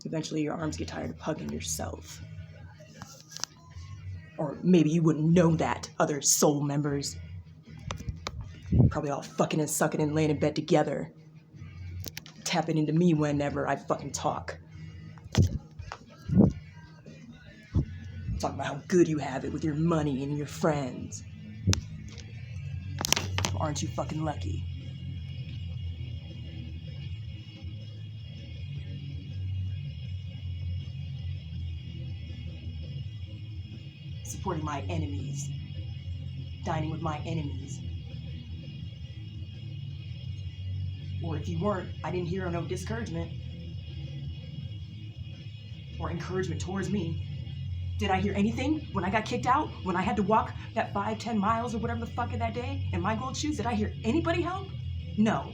Eventually your arms get tired of hugging yourself. Or maybe you wouldn't know that, other soul members. Probably all fucking and sucking and laying in bed together. Tapping into me whenever I fucking talk. Talking about how good you have it with your money and your friends. Aren't you fucking lucky? Supporting my enemies. Dining with my enemies. Or if you weren't, I didn't hear no discouragement. Or encouragement towards me. Did I hear anything when I got kicked out? When I had to walk that 5-10 miles or whatever the fuck in that day in my gold shoes? Did I hear anybody help? No.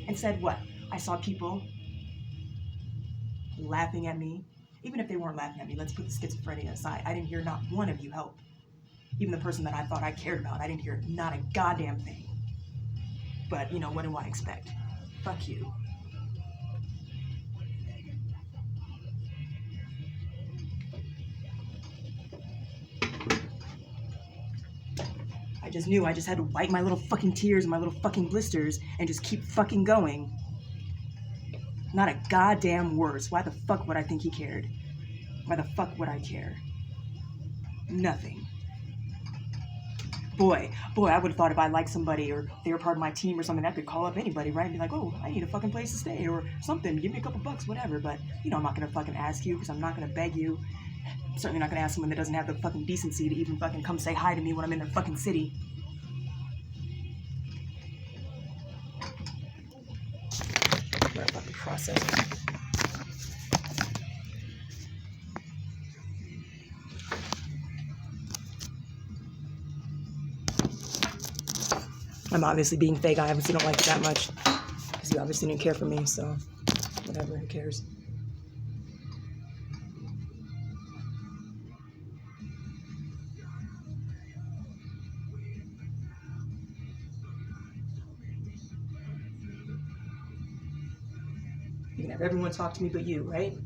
Instead, what? I saw people laughing at me. Even if they weren't laughing at me, let's put the schizophrenia aside. I didn't hear not one of you help. Even the person that I thought I cared about, I didn't hear not a goddamn thing. But, you know, what do I expect? Fuck you. I just knew I just had to wipe my little fucking tears and my little fucking blisters and just keep fucking going. Not a goddamn word. So why the fuck would I think he cared? Why the fuck would I care? Nothing. Boy, I would have thought if I liked somebody or they were part of my team or something, I could call up anybody, right? And be like, oh, I need a fucking place to stay or something. Give me a couple bucks, whatever. But, you know, I'm not going to fucking ask you because I'm not going to beg you. I'm certainly not going to ask someone that doesn't have the fucking decency to even fucking come say hi to me when I'm in their fucking city. I'm going to fucking process it. I'm obviously being fake. I obviously don't like it that much. Because you obviously didn't care for me, so whatever, who cares? You can have everyone talk to me but you, right?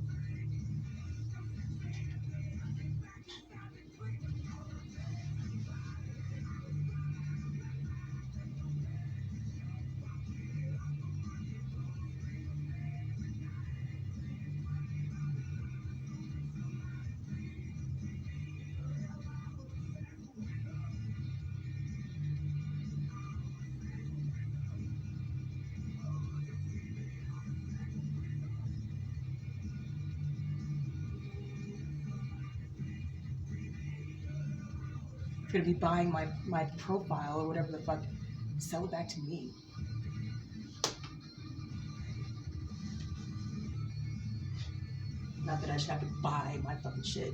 You're gonna be buying my profile or whatever the fuck. Sell it back to me. Not that I should have to buy my fucking shit.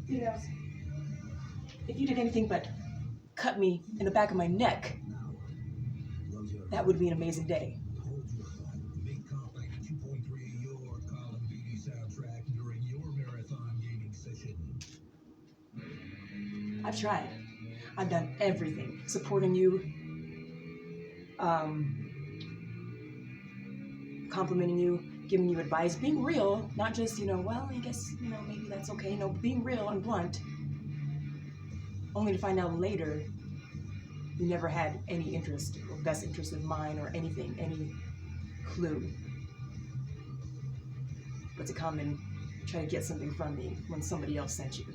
You know, if you did anything but cut me in the back of my neck, that would be an amazing day. I've tried. I've done everything. Supporting you, complimenting you, giving you advice, being real, not just, well, I guess, maybe that's okay. No, being real and blunt, only to find out later You never had any interest or best interest of mine or anything, any clue. But to come and try to get something from me when somebody else sent you.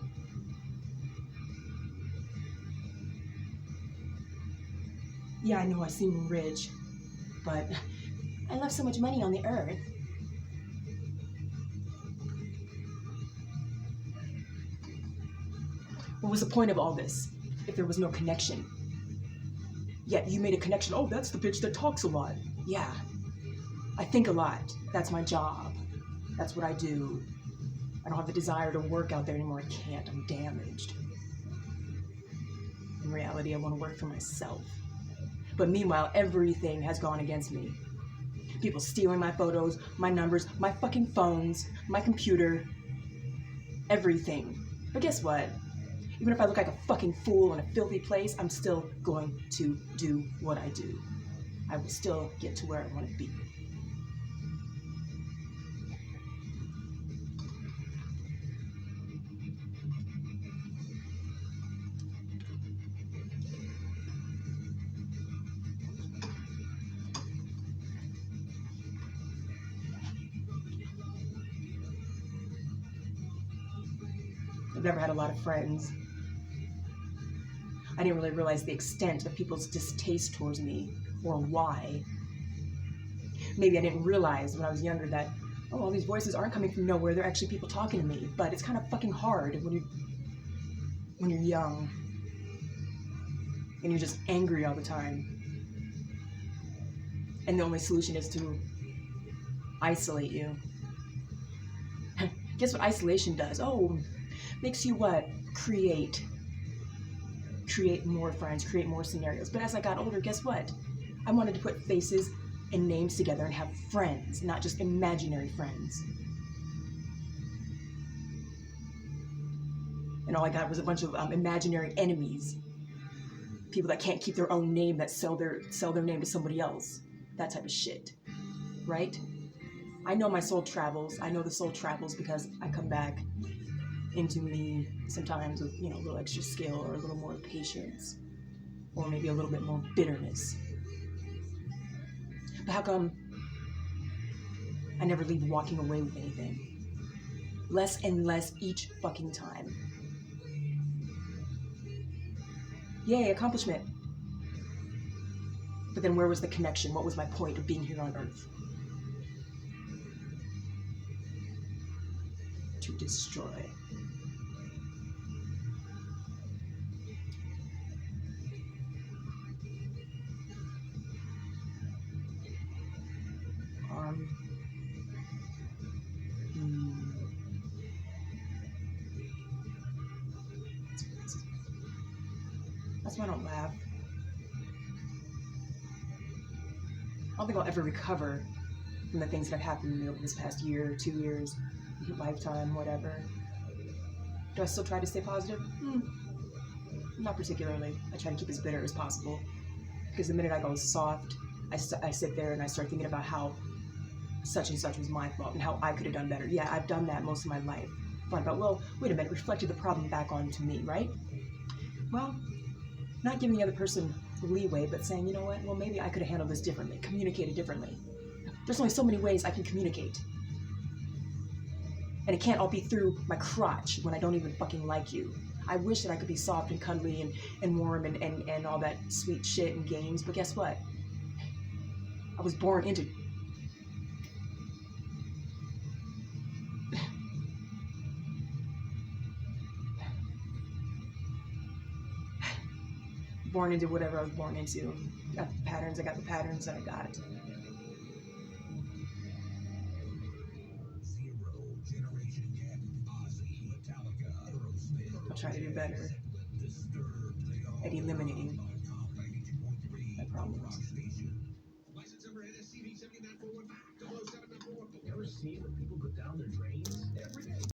Yeah, I know I seem rich, but I left so much money on the earth. What was the point of all this if there was no connection? Yet you made a connection. Oh, that's the bitch that talks a lot. Yeah, I think a lot. That's my job. That's what I do. I don't have the desire to work out there anymore. I can't. I'm damaged. In reality, I want to work for myself. But meanwhile, everything has gone against me. People stealing my photos, my numbers, my fucking phones, my computer, everything. But guess what? Even if I look like a fucking fool in a filthy place, I'm still going to do what I do. I will still get to where I want to be. I've never had a lot of friends. I didn't really realize the extent of people's distaste towards me or why. Maybe I didn't realize when I was younger that, oh, all these voices aren't coming from nowhere. They're actually people talking to me. But it's kind of fucking hard when you're young and you're just angry all the time. And the only solution is to isolate you. Guess what isolation does? Oh, makes you what? Create more friends, create more scenarios. But as I got older, guess what? I wanted to put faces and names together and have friends, not just imaginary friends. And all I got was a bunch of imaginary enemies. People that can't keep their own name, that sell their name to somebody else. That type of shit, right? I know my soul travels. I know the soul travels because I come back into me sometimes with, a little extra skill or a little more patience or maybe a little bit more bitterness. But how come I never leave walking away with anything? Less and less each fucking time. Yay, accomplishment. But then where was the connection? What was my point of being here on Earth? To destroy. That's why I don't laugh. I don't think I'll ever recover from the things that have happened to me over this past year, 2 years, lifetime, whatever. Do I still try to stay positive? Not particularly. I try to keep as bitter as possible. Because the minute I go soft, I sit there and I start thinking about how such and such was my fault and how I could have done better. Yeah, I've done that most of my life. Thought about, well, wait a minute, reflected the problem back onto me, right? Well, not giving the other person leeway, but saying, you know what, well, maybe I could have handled this differently, communicated differently. There's only so many ways I can communicate. And it can't all be through my crotch when I don't even fucking like you. I wish that I could be soft and cuddly and warm and all that sweet shit and games, but guess what? I was born into... born into whatever I was born into. Got the patterns, I got the patterns, and I got it. I'll try to do better at eliminating my problems.